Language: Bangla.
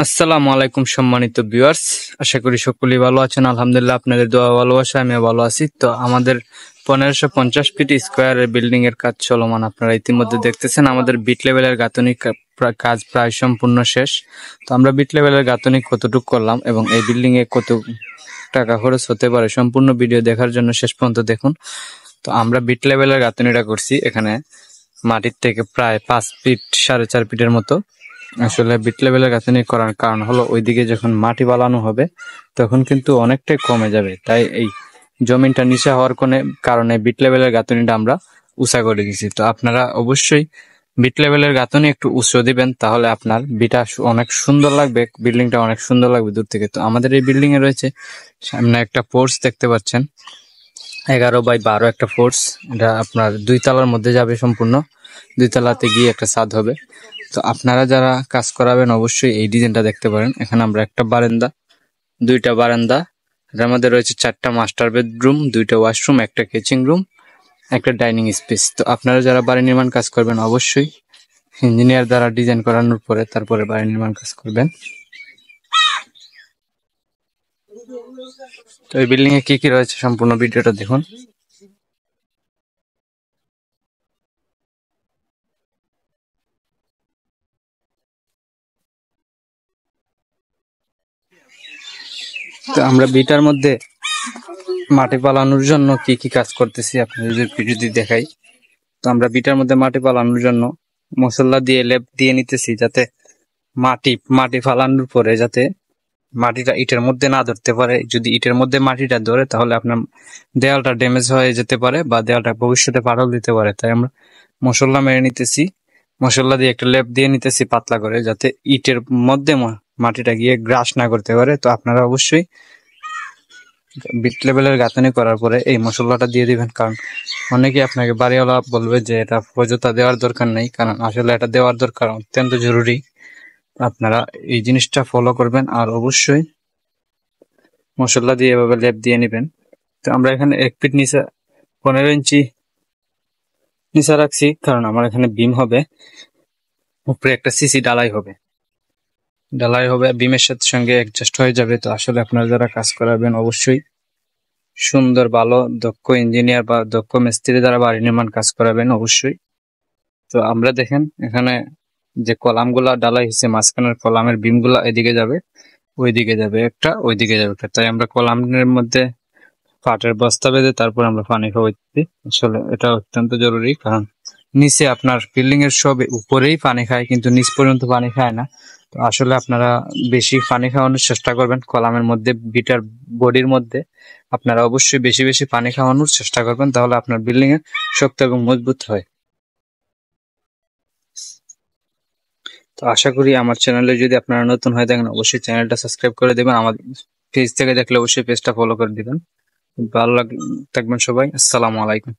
আসসালামু আলাইকুম সম্মানিত ভিউয়ার্স, আশা করি সকলেই ভালো আছেন। আলহামদুলিল্লাহ, আপনাদের দোয়া ভালোবাসা আমিও ভালো আছি। তো আমাদের 1550 ফিট স্কোয়ারের বিল্ডিং এর কাজ চলমান, আপনারা ইতিমধ্যে দেখতেছেন। আমাদের বিট লেভেলের গাঁথনি কাজ প্রায় সম্পূর্ণ শেষ। তো আমরা বিট লেভেলের গাঁথনি কতটুকু করলাম এবং এই বিল্ডিং এ কত টাকা খরচ হতে পারে, সম্পূর্ণ ভিডিও দেখার জন্য শেষ পর্যন্ত দেখুন। তো আমরা বিট লেভেলের গাঁথনিটা করছি এখানে মাটির থেকে প্রায় 5 ফিট 4.5 ফিটের মতো। আসলে বিট লেভেলের গাঁথনি করার কারণ হলো ওইদিকে যখন মাটি বালানো হবে তখন কিন্তু অনেকটাই কমে যাবে, তাই এই জমিনটা নিচে হওয়ার কারণে বিট লেভেলের গাঁথনিটা আমরা উঁচা করে দিয়েছি। তো আপনারা অবশ্যই বিট লেভেলের গাঁথনি একটু উঁচু দিবেন, তাহলে আপনার বিটা অনেক সুন্দর লাগবে, বিল্ডিংটা অনেক সুন্দর লাগবে দূর থেকে। তো আমাদের এই বিল্ডিং এ রয়েছে সামনে একটা ফোর্স দেখতে পাচ্ছেন, 11x12 একটা ফোর্স। এটা আপনার 2 তলার মধ্যে যাবে, সম্পূর্ণ 2 তলাতে গিয়ে একটা ছাদ হবে। তো আপনারা যারা কাজ করাবেন অবশ্যই এই ডিজাইনটা দেখতে পারেন। এখানে আমরা একটা বারান্দা, 2টা বারান্দা, এর মধ্যে রয়েছে 4টা মাস্টার বেডরুম, 2টা ওয়াশরুম, একটা কিচেন রুম, একটা ডাইনিং স্পেস। তো আপনারা যারা বাড়ি নির্মাণ কাজ করবেন অবশ্যই ইঞ্জিনিয়ার দ্বারা ডিজাইন করানোর পরে তারপরে বাড়ি নির্মাণ কাজ করবেন। তো এই বিল্ডিং এ কি কি রয়েছে সম্পূর্ণ ভিডিওটা দেখুন। তো আমরা বিটার মধ্যে মাটি পালানোর জন্য কি কি কাজ করতেছি আপনাদের যদি দেখাই। তো আমরা বিটার মধ্যে মাটি পালানোর জন্য মশলা দিয়ে লেপ দিয়ে নিতেছি, যাতে মাটি ফালানোর পরে যাতে মাটিটা ইটের মধ্যে না ধরতে পারে। যদি ইটের মধ্যে মাটিটা ধরে তাহলে আপনার দেওয়ালটা ড্যামেজ হয়ে যেতে পারে বা দেওয়ালটা ভবিষ্যতে ফাটল দিতে পারে। তাই আমরা মশলা মেরে নিতেছি, মশলা দিয়ে একটা লেপ দিয়ে নিতেছি পাতলা করে, যাতে ইটের মধ্যে মাটিটা গিয়ে গ্রাস না করতে পারে। তো আপনারা অবশ্যই বিট লেভেলের গাঁথনি করার পরে এই মশলাটা দিয়ে দিবেন, কারণ অনেকে আপনাকে বাড়িওয়ালা বলবে যে এটা প্রযোজতা দেওয়ার দরকার নেই, কারণ আসলে এটা দেওয়ার দরকার, অত্যন্ত জরুরি। আপনারা এই জিনিসটা ফলো করবেন আর অবশ্যই মশলা দিয়ে এভাবে লেপ দিয়ে নেবেন। তো আমরা এখানে 1 ফিট নিচে 15 ইঞ্চি নিচে রাখছি, কারণ আমার এখানে বিম হবে, উপরে একটা সিসি ডালাই হবে বিমের সাথে সঙ্গে অ্যাডজাস্ট হয়ে যাবে। তো আসলে আপনারা যারা কাজ করাবেন অবশ্যই সুন্দর ভালো দক্ষ ইঞ্জিনিয়ার বা দক্ষ মিস্ত্রি দ্বারা বাড়ি নির্মাণ কাজ করাবেন অবশ্যই। তো আমরা দেখেন এখানে যে কলামগুলা ডালাই হয়েছে, মাঝখানের কলামের বিমগুলা এদিকে যাবে, ওইদিকে যাবে একটা, ওইদিকে যাবে একটা। তাই আমরা কলামের মধ্যে কাঠের বস্তা বেঁধে তারপর আমরা পানি খাওয়াচ্ছি। আসলে এটা অত্যন্ত জরুরি, কারণ নিচে আপনার বিল্ডিং এর সব উপরেই পানি খায় কিন্তু নিচ পর্যন্ত পানি খায় না। তো আসলে আপনারা বেশি পানি খাওয়ানোর চেষ্টা করবেন কলামের মধ্যে, বিটার বডির মধ্যে আপনারা অবশ্যই বেশি বেশি পানি খাওয়ানোর চেষ্টা করবেন, তাহলে আপনার বিল্ডিং এ শক্ত এবং মজবুত হয়। তো আশা করি আমার চ্যানেলে যদি আপনারা নতুন হয়ে থাকেন অবশ্যই চ্যানেলটা সাবস্ক্রাইব করে দেবেন, আমার পেজ থেকে দেখলে অবশ্যই পেজটা ফলো করে দিবেন। ভালো থাকবেন সবাই, আসসালামু আলাইকুম।